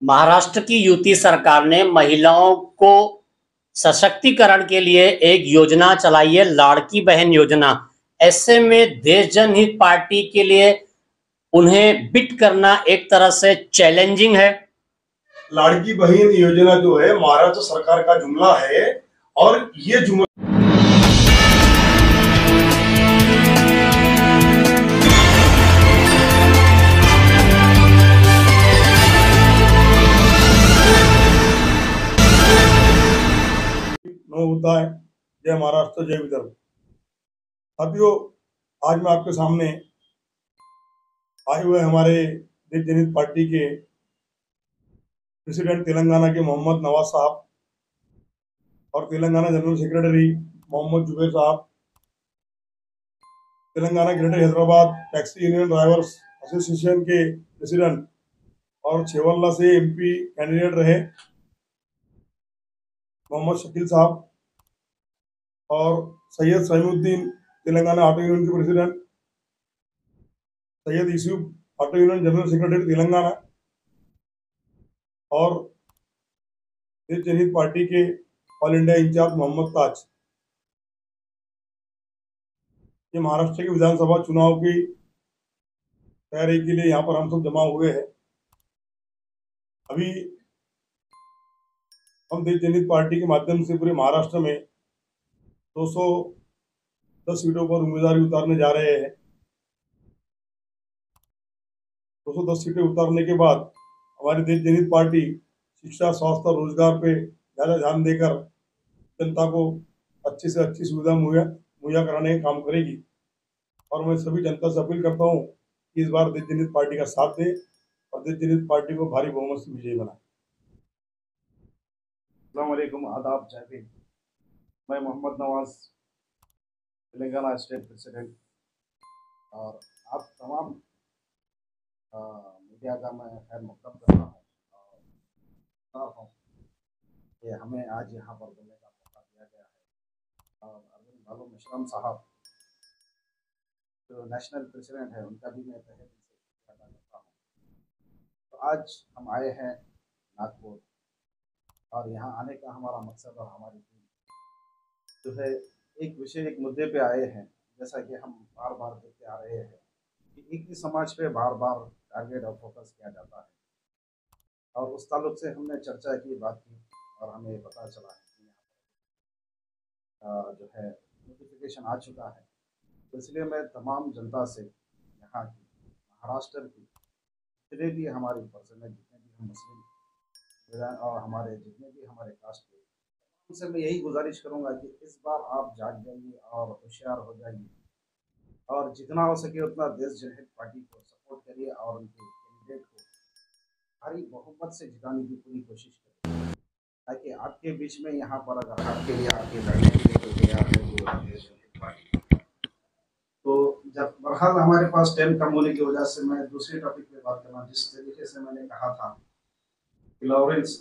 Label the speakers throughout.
Speaker 1: महाराष्ट्र की युति सरकार ने महिलाओं को सशक्तिकरण के लिए एक योजना चलाई है, लाड़की बहन योजना। ऐसे में देश जनहित पार्टी के लिए उन्हें बिट करना एक तरह से चैलेंजिंग है।
Speaker 2: लाड़की बहन योजना जो है महाराष्ट्र सरकार का जुमला है और ये जुमला होता है। जय महाराष्ट्र, जय विदर्भ। साथियों, आज मैं आपके सामने आए हुए हमारे देश जनहित पार्टी के प्रेसिडेंट तेलंगाना के मोहम्मद नवाज साहब और तेलंगाना जनरल सेक्रेटरी मोहम्मद जुबैर साहब, Telangana greater Hyderabad taxi union drivers association के प्रेसिडेंट और छेवल्ला से एमपी कैंडिडेट रहे मोहम्मद शकील साहब, और सैयद सईमुद्दीन तेलंगाना ऑटो यूनियन के president, Syed Yusuf auto union general secretary Telangana, और देश जनहित पार्टी के ऑल इंडिया इंचार्ज मोहम्मद ताज। ये महाराष्ट्र के विधानसभा चुनाव की तैयारी के लिए यहाँ पर हम सब जमा हुए हैं। अभी हम देश जनहित पार्टी के माध्यम से पूरे महाराष्ट्र में 210 सीटों पर उम्मीदवारी उतारने जा रहे हैं। 210 सीटें उतारने के बाद हमारी देश जनहित पार्टी शिक्षा, स्वास्थ्य और रोजगार पे ज़्यादा ध्यान देकर जनता को अच्छी से अच्छी सुविधा मुहैया कराने का काम करेगी। और मैं सभी जनता से अपील करता हूँ कि इस बार देश जनहित पार्टी का साथ दें और देश जनहित पार्टी को भारी बहुमत से विजयी बनाए।
Speaker 3: अस्सलाम वालेकुम, आदाब, जय हिंद। मैं मोहम्मद नवाज, तेलंगाना स्टेट प्रेसिडेंट, और आप तमाम मीडिया का मैं खैर मकदम करता हूँ कि हमें आज यहाँ पर बोलने का मौका दिया गया है। और अरविंद बालू मिश्रम साहब जो नेशनल प्रेसिडेंट है, उनका भी मैं तहे दिल से शुक्रिया अदा करता हूँ। तो आज हम आए हैं नागपुर, और यहाँ आने का हमारा मकसद और हमारी टीम जो है एक विषय, एक मुद्दे पे आए हैं। जैसा कि हम बार बार देखते आ रहे हैं कि एक ही समाज पे बार बार टारगेट और फोकस किया जाता है, और उस ताल्लुक से हमने चर्चा की, बात की, और हमें पता चला है कि यहाँ जो है नोटिफिकेशन आ चुका है। तो इसलिए मैं तमाम जनता से, यहाँ की महाराष्ट्र की जितने भी हमारी पर्सन है, जितने भी हम मुस्लिम और हमारे जितने भी हमारे कास्ट के, उनसे मैं यही गुजारिश करूंगा कि इस बार आप जाग जाइए और होशियार हो जाइए, और जितना हो सके उतना देश जनहित पार्टी को सपोर्ट करिए और उनके कैंडिडेट को भारी बहुमत से जिताने की पूरी कोशिश करिए, ताकि आपके बीच में यहाँ पर अगर आपके लिए आके लड़ने के लिए कोई तैयार है तो देश जनहित पार्टी। तो जब बहरहाल हमारे पास टाइम कम होने की वजह से मैं दूसरे टॉपिक पे बात करना, जिस तरीके से मैंने कहा था कि लॉरेंस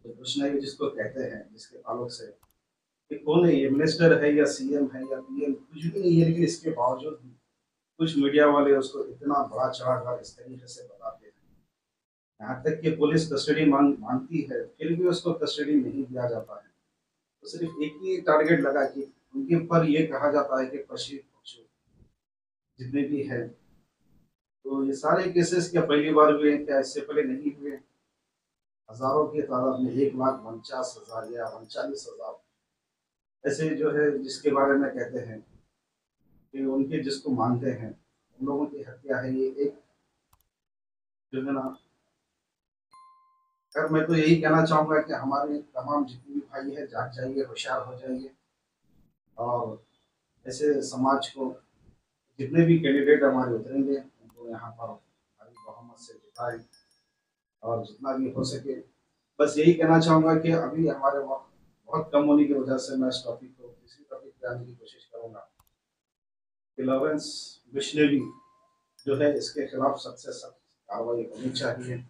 Speaker 3: प्रश्न है जिसको कहते हैं, जिसके ताल्लुक से कि कौन है ये, मिनिस्टर है या सीएम है या पीएम, कुछ भी नहीं है, लेकिन इसके बावजूद भी कुछ मीडिया वाले उसको इतना बड़ा चढ़ाकर इस तरीके से बताते हैं, यहाँ तक कि पुलिस कस्टडी मांगती है, फिर भी उसको कस्टडी नहीं दिया जाता है। तो सिर्फ एक ही टारगेट लगा कि उनके ऊपर ये कहा जाता है कि पशु पक्षु जितने भी है, तो ये सारे केसेस क्या पहली बार हुए हैं, क्या इससे पहले नहीं हुए? हजारों की तादाद में 1,49,000 या 39,000 ऐसे जो है जिसके बारे में कहते हैं कि उनके जिसको मानते हैं उन लोगों की हत्या है। ये एक जो है ना, अगर मैं तो यही कहना चाहूँगा कि हमारे तमाम जितने भी भाई है जाग जाइए, होशियार हो जाइए, और ऐसे समाज को जितने भी कैंडिडेट हमारे उतरेंगे उनको यहाँ पर भारी बहुमत से जिताएं, और जितना भी हो सके। बस यही कहना चाहूँगा कि अभी हमारे वक्त बहुत कम होने की वजह से मैं इस टॉपिक को किसी टॉपिक पे आने की कोशिश करूँगा कि लॉरेंस मिशनरी जो है इसके खिलाफ सख्त से सख्त कार्रवाई होनी चाहिए,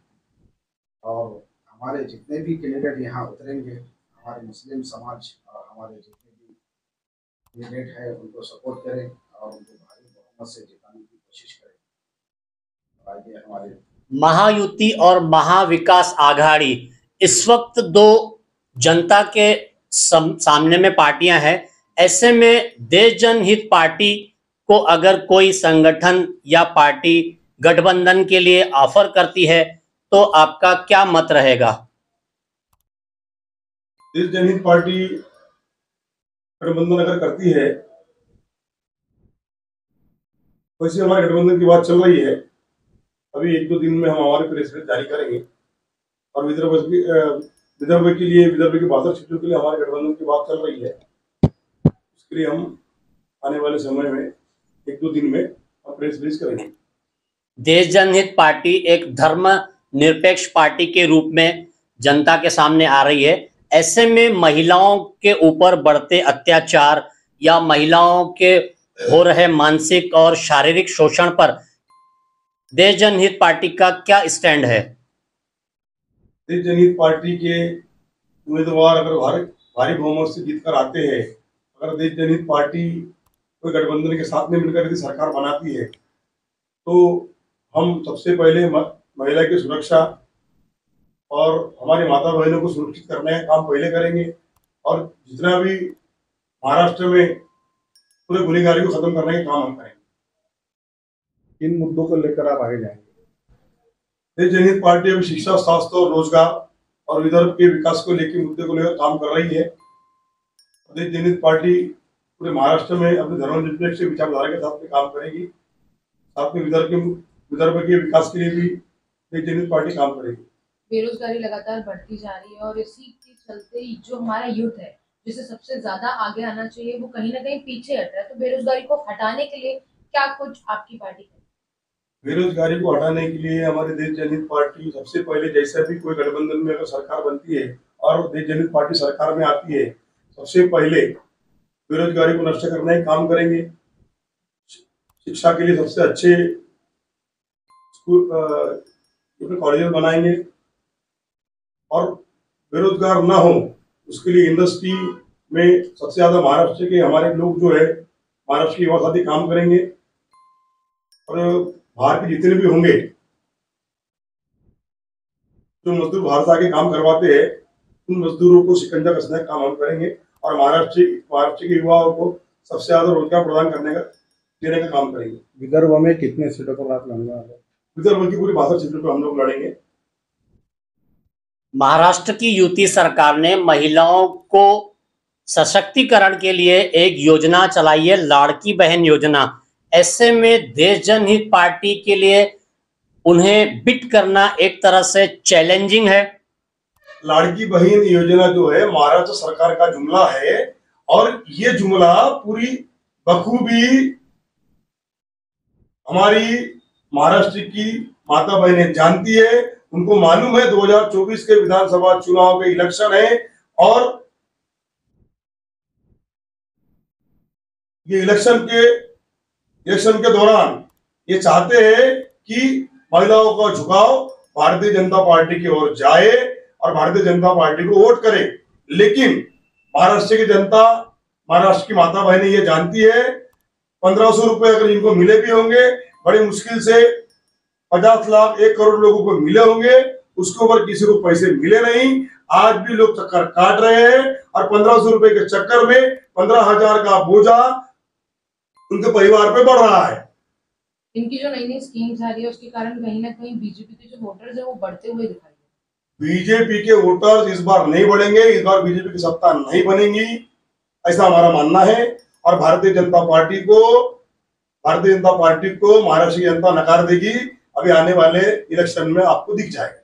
Speaker 3: और हमारे जितने भी कैंडिडेट यहाँ उतरेंगे, हमारे मुस्लिम समाज और हमारे जितने भी कैंडिडेट है उनको सपोर्ट करें और उनको भारी बहुमत से जिताने की कोशिश करें। आगे हमारे
Speaker 1: महायुति और महाविकास आघाड़ी इस वक्त दो जनता के सामने में पार्टियां हैं। ऐसे में देश जनहित पार्टी को अगर कोई संगठन या पार्टी गठबंधन के लिए ऑफर करती है तो आपका क्या मत रहेगा?
Speaker 2: देश जनहित पार्टी गठबंधन अगर करती है, वैसे हमारे गठबंधन की बात चल रही है। अभी 1-2 दिन में हम हमारे प्रेस रिलीज जारी करेंगे और विदर्भ की 62 सीटों के लिए हमारे गठबंधन की बात चल रही है। उसके लिए हम आने वाले समय में 1-2 दिन में हम प्रेस रिलीज करेंगे।
Speaker 1: देश जनहित पार्टी एक धर्म निरपेक्ष पार्टी के रूप में जनता के सामने आ रही है। ऐसे में महिलाओं के ऊपर बढ़ते अत्याचार या महिलाओं के हो रहे मानसिक और शारीरिक शोषण पर देश जनहित पार्टी का क्या स्टैंड है?
Speaker 2: देश जनहित पार्टी के उम्मीदवार अगर भारी बहुमत से जीत कर आते हैं, अगर देश जनहित पार्टी कोई गठबंधन के साथ में मिलकर यदि सरकार बनाती है, तो हम सबसे पहले महिला की सुरक्षा और हमारी माता बहनों को सुरक्षित करने का काम पहले करेंगे और जितना भी महाराष्ट्र में पूरे गुनहगारी को खत्म करने का काम हम करेंगे।
Speaker 3: इन मुद्दों को लेकर आप आगे जाएंगे?
Speaker 2: देश जनहित पार्टी अभी शिक्षा, स्वास्थ्य और रोजगार और विदर्भ के विकास को लेकर मुद्दे को लेकर काम कर रही है। देश जनहित पार्टी पूरे महाराष्ट्र में अपने धर्मनिरपेक्ष विचारधारा के साथ में काम करेगी। साथ में विदर्भ के विकास के लिए भी देश जनहित पार्टी काम करेगी।
Speaker 4: बेरोजगारी लगातार बढ़ती जा रही है और इसी के चलते जो हमारा यूथ है, जिसे सबसे ज्यादा आगे आना चाहिए, वो कहीं ना कहीं पीछे हट रहा है। तो बेरोजगारी को हटाने के लिए क्या कुछ आपकी पार्टी करेगी?
Speaker 2: बेरोजगारी को हटाने के लिए हमारी देश जनहित पार्टी सबसे पहले, जैसा भी कोई गठबंधन में अगर सरकार बनती है और देश जनहित पार्टी सरकार में आती है, सबसे पहले बेरोजगारी को नष्ट करने का काम करेंगे। शिक्षा के लिए सबसे अच्छे स्कूल कॉलेज बनाएंगे और बेरोजगार ना हो उसके लिए इंडस्ट्री में सबसे ज्यादा महाराष्ट्र के हमारे लोग जो है, महाराष्ट्र के युवा साथी काम करेंगे और बाहर के जितने भी होंगे जो मजदूर बाहर से आके काम करवाते हैं, उन मजदूरों को शिकंजा कसने का काम हम करेंगे और महाराष्ट्र के युवाओं को सबसे ज्यादा रोजगार प्रदान देने का काम करेंगे।
Speaker 3: विदर्भ में कितने सीटों पर आप लड़ने वाले?
Speaker 2: विदर्भ की पूरी 62 सीटों पर हम लोग लड़ेंगे।
Speaker 1: महाराष्ट्र की युति सरकार ने महिलाओं को सशक्तिकरण के लिए एक योजना चलाई है, लाड़की बहन योजना। ऐसे में देश जनहित पार्टी के लिए उन्हें बिट करना एक तरह से चैलेंजिंग है।
Speaker 2: लाड़की बहन योजना जो है महाराष्ट्र सरकार का जुमला है और ये जुमला पूरी बखूबी हमारी महाराष्ट्र की माता बहनें जानती है। उनको मालूम है 2024 के विधानसभा चुनाव के इलेक्शन है और ये इलेक्शन के दौरान ये चाहते हैं कि महिलाओं का झुकाव भारतीय जनता पार्टी की ओर जाए और भारतीय जनता पार्टी को वोट करे। लेकिन महाराष्ट्र की जनता, महाराष्ट्र की माता बहनें ये जानती है 1500 रुपए अगर इनको मिले भी होंगे, बड़ी मुश्किल से 50 लाख 1 करोड़ लोगों को मिले होंगे, उसके ऊपर किसी को पैसे मिले नहीं। आज भी लोग चक्कर काट रहे हैं और 1500 रुपए के चक्कर में 15,000 का बोझा उनके परिवार पे बढ़ रहा है।
Speaker 4: इनकी जो नई नई स्कीम्स आ रही है उसके कारण कहीं ना कहीं बीजेपी के जो वोटर्स है वो बढ़ते हुए दिखाई दे।
Speaker 2: बीजेपी के वोटर्स इस बार नहीं बढ़ेंगे, इस बार बीजेपी की सत्ता नहीं बनेगी, ऐसा हमारा मानना है। और भारतीय जनता पार्टी को महाराष्ट्र की जनता नकार देगी। अभी आने वाले इलेक्शन में आपको दिख जाएगा।